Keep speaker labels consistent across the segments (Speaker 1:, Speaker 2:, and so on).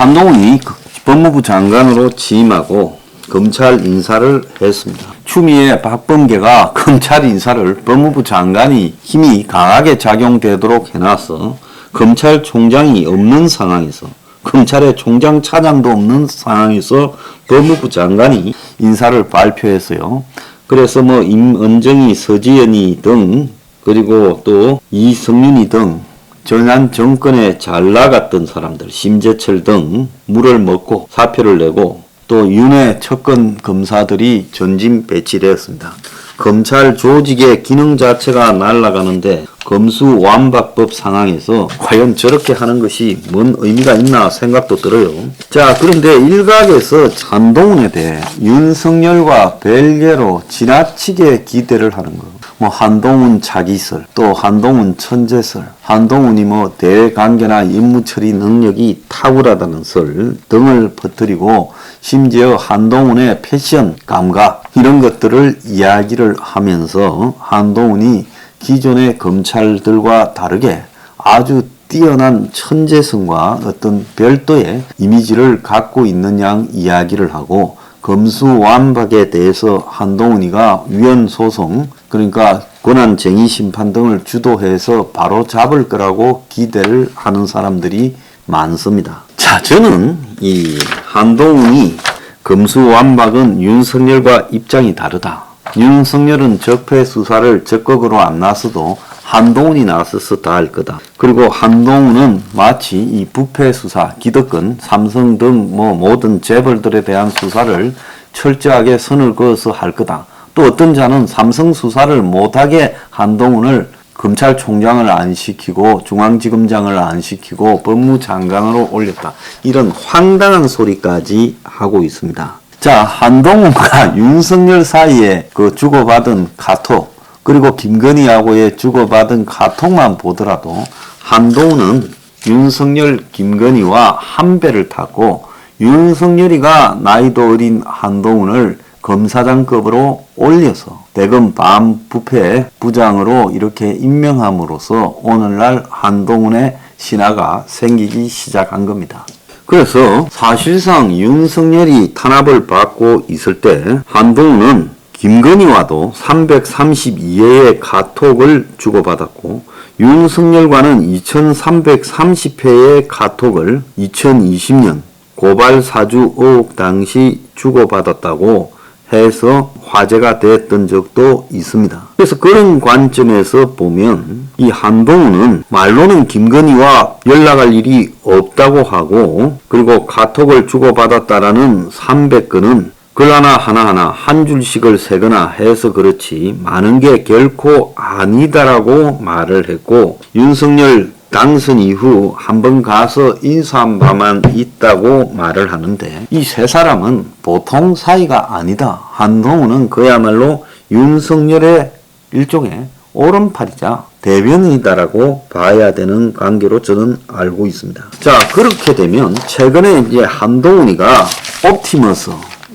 Speaker 1: 한동훈이 법무부 장관으로 취임하고 검찰 인사를 했습니다. 추미애 박범계가 검찰 인사를 법무부 장관이 힘이 강하게 작용되도록 해놔서 검찰총장이 없는 상황에서, 검찰의 총장 차장도 없는 상황에서 법무부 장관이 인사를 발표했어요. 그래서 임은정이, 서지연이 등, 그리고 또 이성윤이 등 전한 정권에 잘 나갔던 사람들, 심재철 등 물을 먹고 사표를 내고, 또 윤회 측근 검사들이 전진 배치되었습니다. 검찰 조직의 기능 자체가 날아가는데 검수완박법 상황에서 과연 저렇게 하는 것이 뭔 의미가 있나 생각도 들어요. 자, 그런데 일각에서 한동훈에 대해 윤석열과 별개로 지나치게 기대를 하는 거. 한동훈 자기설, 또 한동훈 천재설, 한동훈이 대관계나 임무 처리 능력이 탁월하다는 설 등을 퍼뜨리고, 심지어 한동훈의 패션 감각 이런 것들을 이야기를 하면서 한동훈이 기존의 검찰들과 다르게 아주 뛰어난 천재성과 어떤 별도의 이미지를 갖고 있는 양 이야기를 하고, 검수완박에 대해서 한동훈이가 위헌 소송, 그러니까 권한쟁의 심판 등을 주도해서 바로 잡을 거라고 기대를 하는 사람들이 많습니다. 자, 저는 이 한동훈이 검수완박은 윤석열과 입장이 다르다. 윤석열은 적폐 수사를 적극으로 안 나서도 한동훈이 나서서 다 할 거다. 그리고 한동훈은 마치 이 부패 수사, 기득권, 삼성 등 모든 재벌들에 대한 수사를 철저하게 선을 그어서 할 거다. 또 어떤 자는 삼성 수사를 못하게 한동훈을 검찰총장을 안 시키고 중앙지검장을 안 시키고 법무장관으로 올렸다. 이런 황당한 소리까지 하고 있습니다. 자, 한동훈과 윤석열 사이에 주고받은 카톡, 그리고 김건희하고의 주고받은 카톡만 보더라도 한동훈은 윤석열, 김건희와 한 배를 탔고, 윤석열이가 나이도 어린 한동훈을 검사장급으로 올려서 대검 반부패 부장으로 이렇게 임명함으로써 오늘날 한동훈의 신화가 생기기 시작한 겁니다. 그래서 사실상 윤석열이 탄압을 받고 있을 때 한동훈은 김건희와도 332회의 카톡을 주고받았고, 윤석열과는 2330회의 카톡을 2020년 고발 사주 의혹 당시 주고받았다고 해서 화제가 됐던 적도 있습니다. 그래서 그런 관점에서 보면 이 한동훈은 말로는 김건희와 연락할 일이 없다고 하고, 그리고 카톡을 주고받았다라는 300건은 글 하나하나 한 줄씩을 세거나 해서 그렇지 많은 게 결코 아니다라고 말을 했고, 윤석열 당선 이후 한번 가서 인사한 바만 있다고 말을 하는데, 이 세 사람은 보통 사이가 아니다. 한동훈은 그야말로 윤석열의 일종의 오른팔이자 대변인이다라고 봐야 되는 관계로 저는 알고 있습니다. 자, 그렇게 되면 최근에 이제 한동훈이가 옵티머스,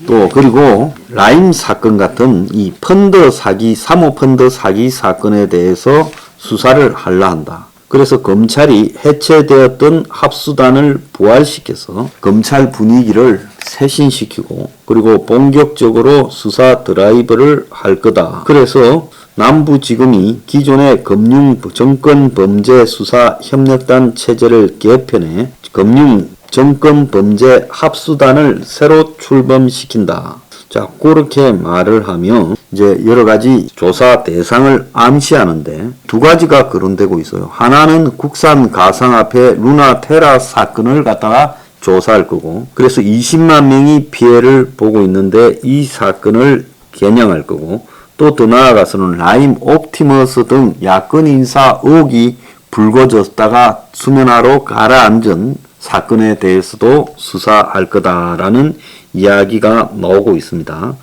Speaker 1: 또 그리고 라임 사건 같은 이 펀드 사기, 사모펀드 사기 사건에 대해서 수사를 하려 한다. 그래서 검찰이 해체되었던 합수단을 부활시켜서 검찰 분위기를 쇄신시키고, 그리고 본격적으로 수사 드라이브를 할 거다. 그래서 남부지검이 기존의 금융정권범죄수사협력단 체제를 개편해 금융정권범죄 합수단을 새로 출범시킨다. 자, 그렇게 말을 하면 이제 여러 가지 조사 대상을 암시하는데 두 가지가 거론되고 있어요. 하나는 국산 가상화폐 루나테라 사건을 갖다가 조사할 거고, 그래서 20만 명이 피해를 보고 있는데 이 사건을 겨냥할 거고, 또 더 나아가서는 라임 옵티머스 등 야권 인사 의혹이 불거졌다가 수면화로 가라앉은 사건에 대해서도 수사할 거다라는 이야기가 나오고 있습니다.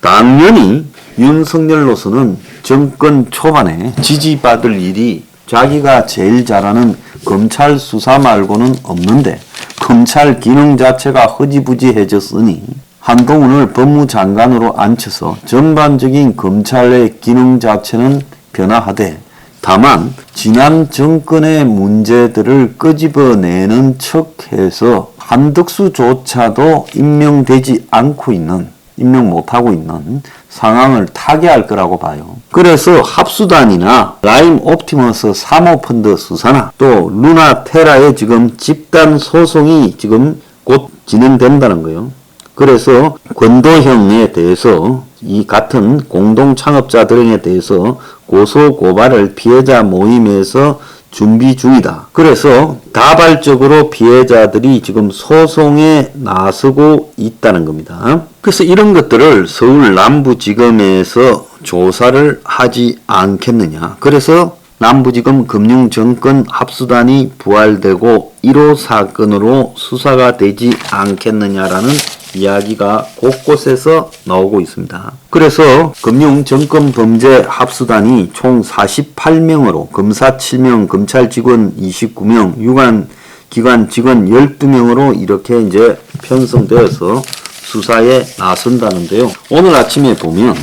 Speaker 1: 당연히 윤석열로서는 정권 초반에 지지받을 일이 자기가 제일 잘하는 검찰 수사 말고는 없는데, 검찰 기능 자체가 흐지부지해졌으니 한동훈을 법무장관으로 앉혀서 전반적인 검찰의 기능 자체는 변화하되, 다만 지난 정권의 문제들을 끄집어내는 척해서 한덕수조차도 임명되지 않고 있는, 임명 못하고 있는 상황을 타개할 거라고 봐요. 그래서 합수단이나 라임 옵티머스 사모펀드 수사나 또 루나 테라의 지금 집단 소송이 지금 곧 진행된다는 거예요. 그래서 권도형에 대해서 이 같은 공동 창업자들에 대해서 고소 고발을 피해자 모임에서 준비 중이다. 그래서 다발적으로 피해자들이 지금 소송에 나서고 있다는 겁니다. 그래서 이런 것들을 서울 남부지검에서 조사를 하지 않겠느냐. 그래서 남부지검 금융정권 합수단이 부활되고 1호 사건으로 수사가 되지 않겠느냐라는 이야기가 곳곳에서 나오고 있습니다. 그래서 금융정권범죄 합수단이 총 48명으로 검사 7명, 검찰 직원 29명, 유관기관 직원 12명으로 이렇게 이제 편성되어서 수사에 나선다는데요. 오늘 아침에 보면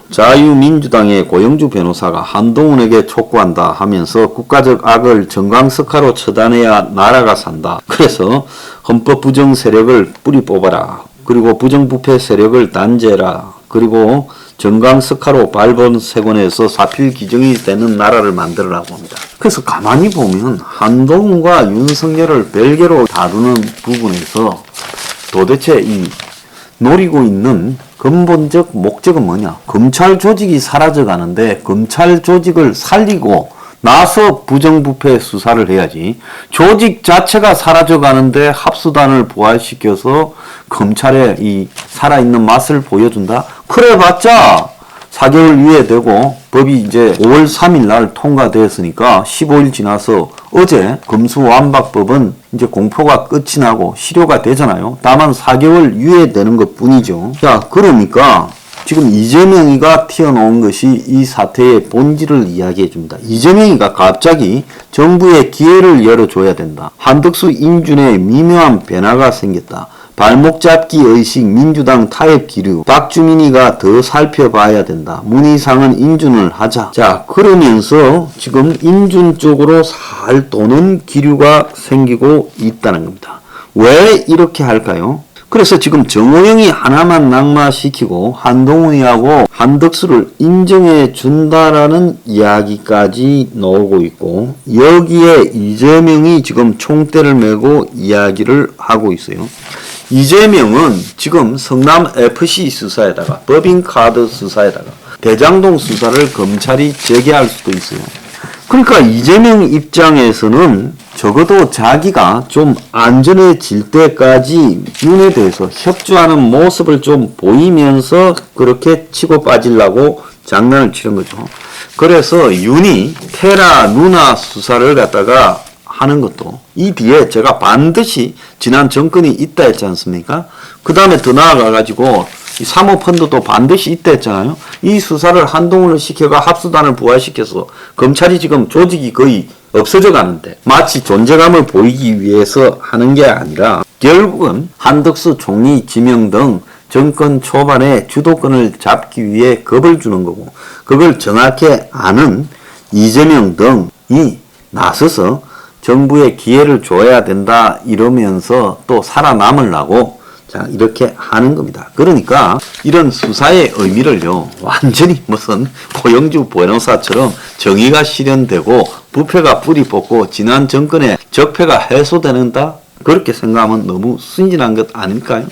Speaker 1: 자유민주당의 고영주 변호사가 한동훈에게 촉구한다 하면서 국가적 악을 정광석화로 처단해야 나라가 산다. 그래서 헌법 부정 세력을 뿌리 뽑아라. 그리고 부정부패 세력을 단죄해라. 그리고 정광석화로 발본세권에서 사필 기정이 되는 나라를 만들어라고 합니다. 그래서 가만히 보면 한동훈과 윤석열을 별개로 다루는 부분에서 도대체 이 노리고 있는 근본적 목적은 뭐냐? 검찰 조직이 사라져가는데 검찰 조직을 살리고 나서 부정부패 수사를 해야지. 조직 자체가 사라져가는데 합수단을 부활시켜서 검찰의 이 살아있는 맛을 보여준다? 그래봤자 4개월 유예되고 법이 이제 5월 3일 날 통과되었으니까 15일 지나서 어제 검수완박법은 이제 공포가 끝이 나고 실효가 되잖아요. 다만 4개월 유예되는 것 뿐이죠. 자, 그러니까 지금 이재명이가 튀어나온 것이 이 사태의 본질을 이야기해 줍니다. 이재명이가 갑자기 정부에 기회를 열어줘야 된다. 한덕수 인준에 미묘한 변화가 생겼다. 발목 잡기 의식 민주당 타협 기류. 박주민이가 더 살펴봐야 된다. 문희상은 인준을 하자. 자, 그러면서 지금 인준 쪽으로 살 도는 기류가 생기고 있다는 겁니다. 왜 이렇게 할까요? 그래서 지금 정호영이 하나만 낙마시키고 한동훈이하고 한덕수를 인정해 준다라는 이야기까지 나오고 있고, 여기에 이재명이 지금 총대를 메고 이야기를 하고 있어요. 이재명은 지금 성남FC 수사에다가 법인카드 수사에다가 대장동 수사를 검찰이 재개할 수도 있어요. 그러니까 이재명 입장에서는 적어도 자기가 좀 안전해질 때까지 윤에 대해서 협조하는 모습을 좀 보이면서 그렇게 치고 빠지려고 장난을 치는 거죠. 그래서 윤이 테라 루나 수사를 갖다가 하는 것도 이 뒤에 제가 반드시 지난 정권이 있다 했지 않습니까? 그 다음에 더 나아가가지고 이 사모펀드도 반드시 있다 했잖아요. 이 수사를 한동훈을 시켜가 합수단을 부활시켜서 검찰이 지금 조직이 거의 없어져 가는데 마치 존재감을 보이기 위해서 하는 게 아니라 결국은 한덕수 총리 지명 등 정권 초반에 주도권을 잡기 위해 겁을 주는 거고, 그걸 정확히 아는 이재명 등이 나서서 정부에 기회를 줘야 된다 이러면서 또 살아남으려고 자 이렇게 하는 겁니다. 그러니까 이런 수사의 의미를요 완전히 무슨 고영주 변호사처럼 정의가 실현되고 부패가 뿌리 뽑고 지난 정권의 적폐가 해소되는다 그렇게 생각하면 너무 순진한 것 아닐까요?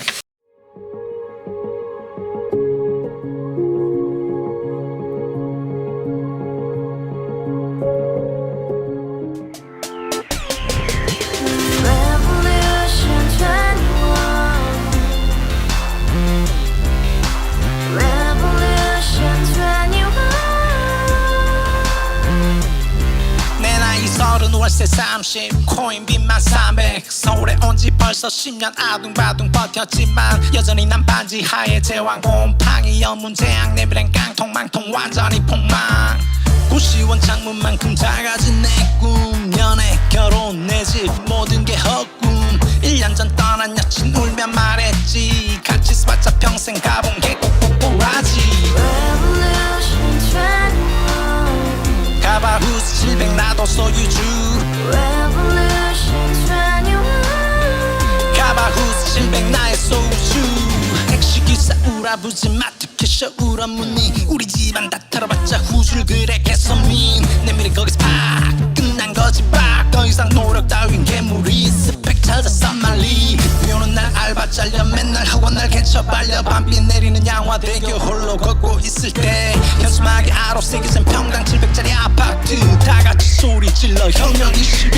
Speaker 2: 월세 30 코인빚만 300 서울에 온 지 벌써 10년 아둥바둥 버텼지만 여전히 난 반지 하에 제왕 곰팡이 연문제약 내비랭 깡통망통 완전히 폭망 90원 창문만큼 작아진 내 꿈 연애 결혼 내 집 모든 게 헛꿈 1년 전 떠난 여친 울며 말했지 같이 써봤자 평생 가본 게 꼭꼭꼭하지 가발 후스 700 나도 소유주 Revolution 21 가발 700 나의 소주 택시기사 우라부지 마트 캐셔 울어무니 우리 집안 다 털어봤자 후줄 그래 개선민 내 미래 거기서 팍 끝난 거지 팍더 이상 노력 따윈 괴물이 스펙 찾아서 말리 비오는 날 알바 잘려 맨날 학원 날 개쳐 발려 밤비 내리는 양화대교 홀로 걷고 있을 때 현수막에 아로 새겨진 평당 700짜리 아파트 다같이 소리 질러 혁명 21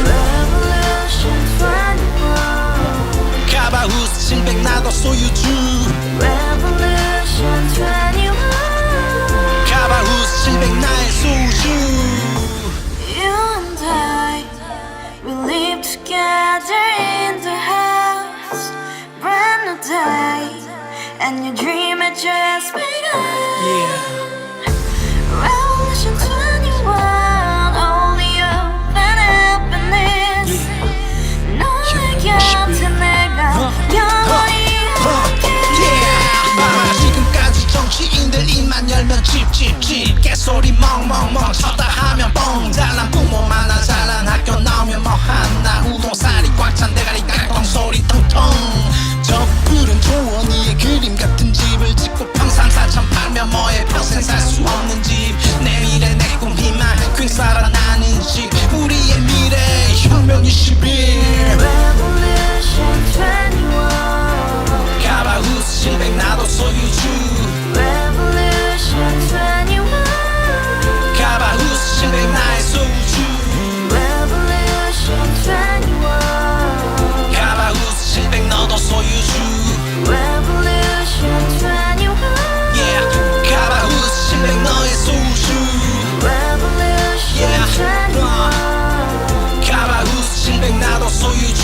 Speaker 3: Revolution 21
Speaker 2: 가바후스 700 나도 소유주
Speaker 3: Revolution 21
Speaker 2: 가바후스 700 나의 소주
Speaker 3: You and I, we live together in the house Brand new day, and your dream had just begun Revolution 21, only hope and happiness 너의 곁에 내가 영원히
Speaker 2: 지금까지 정치인들 입만 열면 찝찝찝 개소리 멍멍멍 쳤다 하면 뻥 잘난 부모 만나 잘난 학교 나오면 뭐 하나 우동살이 꽉 찬 대가리 깡통 소리 통통 저 푸른 조원이의 그림 같은 집을 짓고 평상사천 팔면 뭐해 평생 살 수 없는 집 내 미래 내 꿈 희망 퀸 살아나는 집 우리의 미래 혁명 21
Speaker 3: Revolution 21
Speaker 2: 가바후스 700 나도 소유주
Speaker 3: Revolution 21
Speaker 2: 가바후스 700 나의 소유주
Speaker 3: Revolution 21
Speaker 2: 가바후스 700 너도 소유주
Speaker 3: Revolution 21
Speaker 2: yeah 가바후스 700 너의 소유주
Speaker 3: Revolution
Speaker 2: yeah
Speaker 3: 21
Speaker 2: 가바후스 700 나도 소유주